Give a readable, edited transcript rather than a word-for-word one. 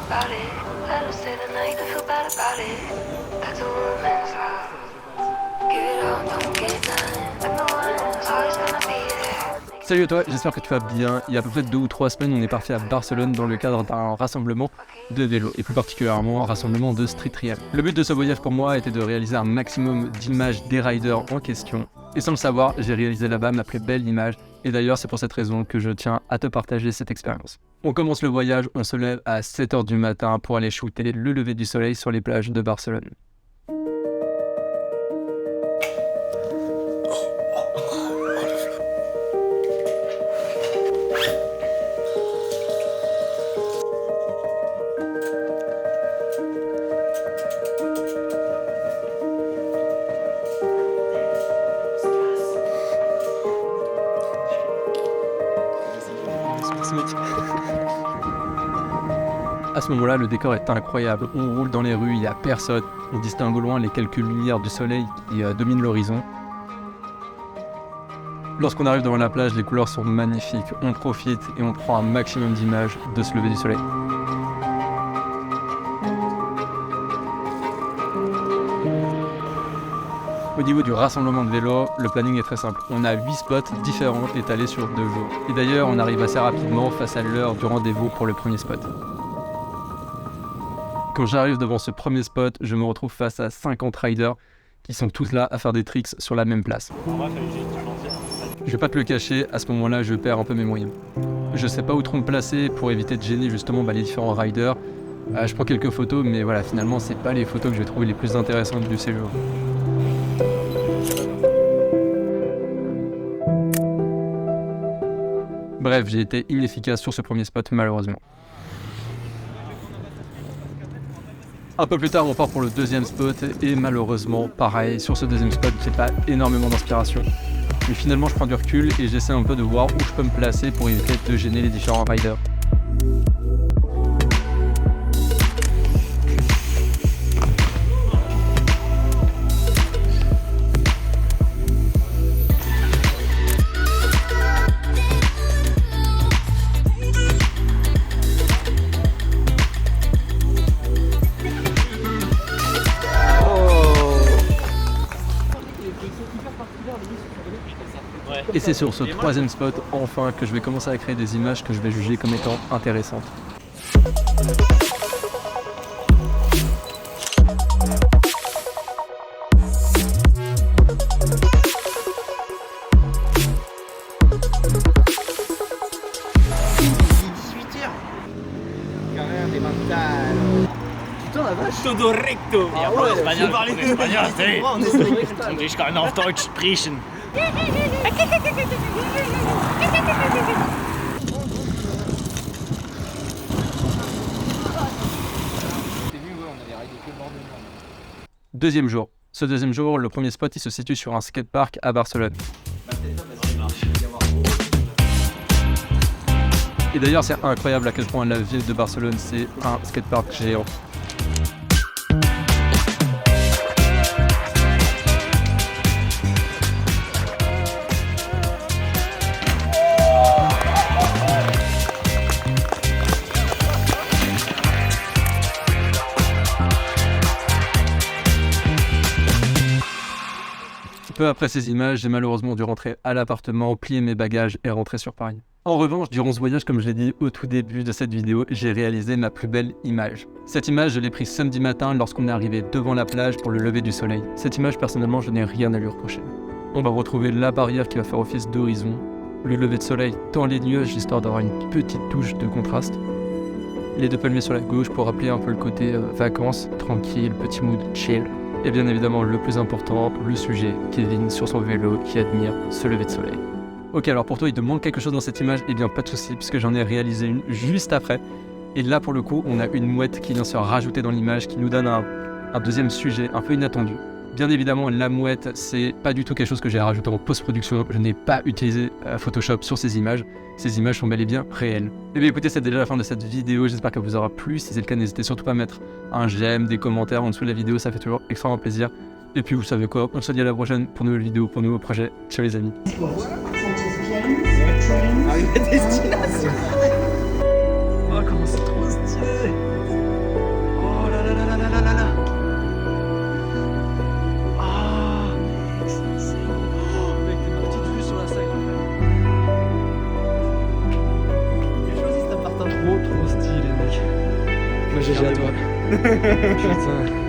about it. Let them say the night to feel bad about it. That's a woman's love. Give it all, don't get none. Like no one is always gonna be there. Salut à toi, j'espère que tu vas bien. Il y a à peu près 2 ou 3 semaines, on est parti à Barcelone dans le cadre d'un rassemblement de vélo, et plus particulièrement un rassemblement de street trial. Le but de ce voyage pour moi était de réaliser un maximum d'images des riders en question. Et sans le savoir, j'ai réalisé là-bas ma plus belle image. Et d'ailleurs, c'est pour cette raison que je tiens à te partager cette expérience. On commence le voyage, on se lève à 7h du matin pour aller shooter le lever du soleil sur les plages de Barcelone. À ce moment-là, le décor est incroyable. On roule dans les rues, il n'y a personne. On distingue au loin les quelques lumières du soleil qui dominent l'horizon. Lorsqu'on arrive devant la plage, les couleurs sont magnifiques. On profite et on prend un maximum d'images de ce lever du soleil. Au niveau du rassemblement de vélos, le planning est très simple. On a 8 spots différents étalés sur 2 jours. Et d'ailleurs, on arrive assez rapidement face à l'heure du rendez-vous pour le premier spot. Quand j'arrive devant ce premier spot, je me retrouve face à 50 riders qui sont tous là à faire des tricks sur la même place. Je vais pas te le cacher, à ce moment-là, je perds un peu mes moyens. Je sais pas où trop me placer pour éviter de gêner justement les différents riders. Je prends quelques photos, mais voilà, finalement, c'est pas les photos que je vais trouver les plus intéressantes du séjour. Bref, j'ai été inefficace sur ce premier spot malheureusement. Un peu plus tard, on part pour le deuxième spot et malheureusement, pareil, sur ce deuxième spot, j'ai pas énormément d'inspiration. Mais finalement, je prends du recul et j'essaie un peu de voir où je peux me placer pour éviter de gêner les différents riders. Et c'est sur ce troisième spot, enfin, que je vais commencer à créer des images que je vais juger comme étant intéressantes. Putain la vache! Todo recto! Ah ouais, espagnol, parler espagnol, sí. on est sur rectal. Ich kann auf Deutsch sprechen. Deuxième jour. Ce deuxième jour, le premier spot, il se situe sur un skatepark à Barcelone. Et d'ailleurs, c'est incroyable à quel point la ville de Barcelone, c'est un skatepark géant. Peu après ces images, j'ai malheureusement dû rentrer à l'appartement, plier mes bagages et rentrer sur Paris. En revanche, durant ce voyage, comme je l'ai dit au tout début de cette vidéo, j'ai réalisé ma plus belle image. Cette image, je l'ai prise samedi matin lorsqu'on est arrivé devant la plage pour le lever du soleil. Cette image, personnellement, je n'ai rien à lui reprocher. On va retrouver la barrière qui va faire office d'horizon, le lever de soleil dans les nuages histoire d'avoir une petite touche de contraste. Les 2 palmiers sur la gauche pour rappeler un peu le côté vacances, tranquille, petit mood chill. Et bien évidemment, le plus important, le sujet, Kevin sur son vélo qui admire ce lever de soleil. Ok, alors pour toi, il te manque quelque chose dans cette image? Eh bien, pas de souci, puisque j'en ai réalisé une juste après. Et là, pour le coup, on a une mouette qui vient se rajouter dans l'image, qui nous donne un deuxième sujet un peu inattendu. Bien évidemment, la mouette, c'est pas du tout quelque chose que j'ai rajouté en post-production. Je n'ai pas utilisé Photoshop sur ces images. Ces images sont bel et bien réelles. Et bien écoutez, c'est déjà la fin de cette vidéo. J'espère qu'elle vous aura plu. Si c'est le cas, n'hésitez surtout pas à mettre un j'aime, des commentaires en dessous de la vidéo. Ça fait toujours extrêmement plaisir. Et puis vous savez quoi, on se dit à la prochaine pour une nouvelle vidéo, pour un nouveau projet. Ciao les amis. Arrive à destination. Oh comment c'est trop stylé. Moi, GG à toi. Putain.